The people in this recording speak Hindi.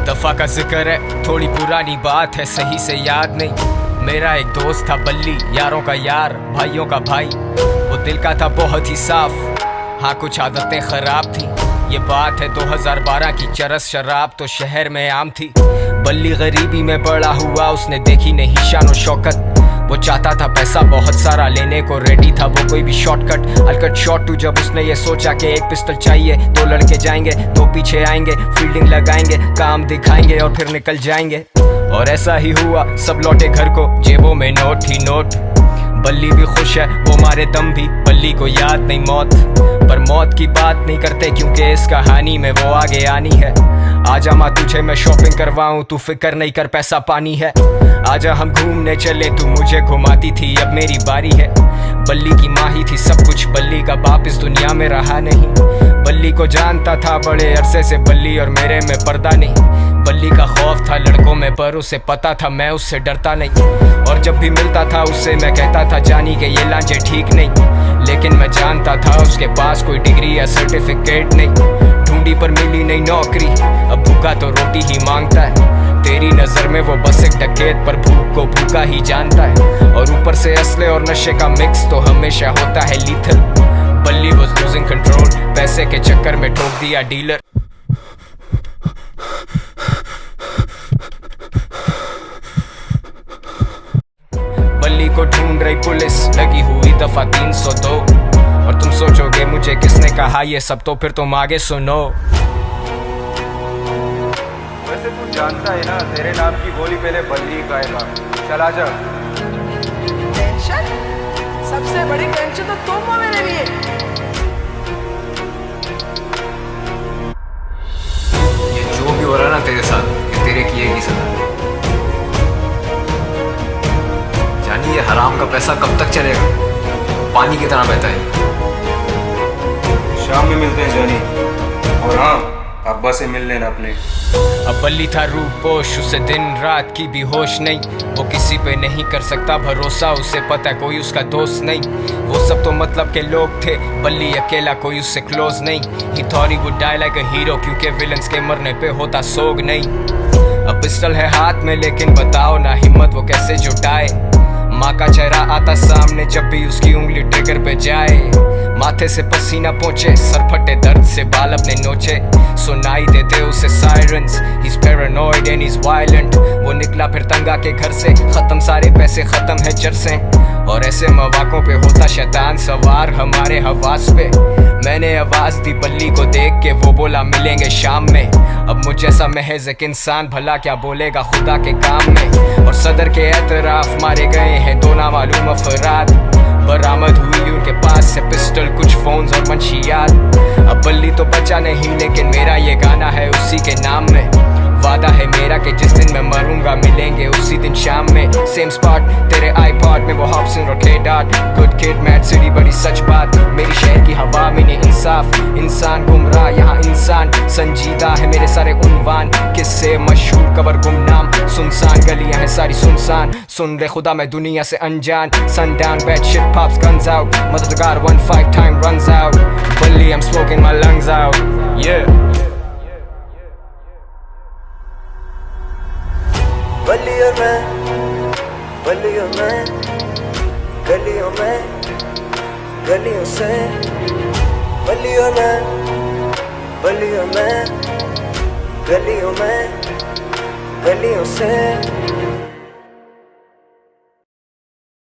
दफा का जिक्र है, थोड़ी पुरानी बात है, सही से याद नहीं। मेरा एक दोस्त था बल्ली, यारों का यार, भाइयों का भाई। वो दिल का था बहुत ही साफ, हाँ कुछ आदतें खराब थी। ये बात है 2012 की, चरस शराब तो शहर में आम थी। बल्ली गरीबी में बड़ा हुआ, उसने देखी नहीं शान और शौकत। वो चाहता था पैसा बहुत सारा, लेने को रेडी था वो कोई भी shortcut. I'll cut short to जब उसने ये सोचा कि एक पिस्टल चाहिए, दो लड़के जाएंगे, दो पीछे आएंगे, फील्डिंग लगाएंगे, काम दिखाएंगे और फिर निकल जाएंगे। और ऐसा ही हुआ, सब लौटे घर को, जेबों में नोट ही नोट। बल्ली भी खुश है, वो मारे दम भी, बल्ली को याद नहीं मौत। पर मौत की बात नहीं करते क्योंकि इस कहानी में वो आगे आनी है। आजा माँ तुझे मैं शॉपिंग करवाऊं, तू फिक्र नहीं कर पैसा पानी है। आजा हम घूमने चले, तू मुझे घुमाती थी, अब मेरी बारी है। बल्ली की माँ ही थी सब कुछ, बल्ली का बाप इस दुनिया में रहा नहीं। बल्ली को जानता था बड़े अरसे से, बल्ली और मेरे में पर्दा नहीं। बल्ली का खौफ था लड़कों में, पर उसे पता था मैं उससे डरता नहीं। और जब भी मिलता था उससे मैं कहता था जानी के ये लांचे ठीक नहीं। लेकिन मैं जानता था उसके पास कोई डिग्री या सर्टिफिकेट नहीं। ढूंढी पर मिली नहीं नौकरी, अब भूखा तो रोटी ही मांगता है। तेरी नजर में वो बस एक डकैत, पर भूख को भूखा ही जानता है। और ऊपर से असले और नशे का मिक्स तो हमेशा होता है लीथल। बल्ली वाज लूजिंग कंट्रोल, पैसे के चक्कर में ठोक दिया डीलर। बल्ली को ढूंढ रही पुलिस, लगी हुई दफा 302। और तुम सोचोगे मुझे किसने कहा ये सब, तो फिर तुम आगे सुनो। वैसे तू जानता है ना, तेरे नाम की गोली पहले बल्ली खाएगा। चला जा। टेंशन? सबसे बड़ी टेंशन तो तुम हो मेरे लिए। ये जो भी हो रहा है ना तेरे साथ, ये तेरे किए की सजा। जानी ये हराम का पैसा कब तक चलेगा, पानी की तरह बहता है। शाम में मिलते हैं जानी, और हाँ अब्बा से मिल लेना अपने। अब बल्ली था रूपोश, उसे दिन रात की भी होश नहीं। वो किसी पे नहीं कर सकता भरोसा, उसे पता कोई उसका दोस्त नहीं। वो सब तो मतलब के लोग थे, बल्ली अकेला कोई उससे क्लोज नहीं। He thought he would die like a hero, क्योंकि विलन्स के मरने पे होता सोग नहीं। अब पिस्टल है हाथ में, लेकिन बताओ ना हिम्मत वो कैसे जुटाए। माँ का चेहरा आता सामने जब भी उसकी उंगली ट्रिगर पे जाए। माथे से पसीना पहुंचे, सर फटे दर्द से बाल अपने नोचे। सुनाई देते उसे sirens, he's paranoid and he's violent। वो निकला फिर तंगा के घर से, खत्म सारे पैसे, खत्म है चरसे। और ऐसे मौक़ों पे होता शैतान सवार हमारे हवास पे। मैंने आवाज दी बल्ली को देख के, वो बोला मिलेंगे शाम में। अब मुझ जैसा महज एक इंसान भला क्या बोलेगा खुदा के काम में। और सदर के एतराफ मारे गए हैं दो नामालूम अफराद। बरामद हुई उनके पास से पिस्टल, कुछ फोन्स और मंशियात। अब बल्ली तो बचा नहीं, लेकिन मेरा ये गाना है उसी के नाम में। वादा है मेरा कि जिस दिन मैं मरूंगा मिलेंगे उसी दिन शाम में। सेम स्पॉट तेरे आईपॉड में, वो हॉब्सन और के-डॉट। गुड किड मैड सिटी, बड़ी सच बात। मेरी शहर की हवा में नहीं इंसाफ, इंसान गुमराह यहाँ इंसान संजीदा है। मेरे सारे उन्वान किससे मशहूर, कबर गुमनाम, सुनसान गलियां हैं सारी सुनसान। सुन ले खुदा मैं दुनिया से अनजान। Sundown bad shit pops guns out, मददगार 1-5 time runs out। बल्ली I'm smoking my lungs out, yeah। बल्ली और मैं, बल्ली और मैं, गलियों में, गलियों से। बल्ली और मैं, बल्ली और मैं, गलियों में, गलियों से।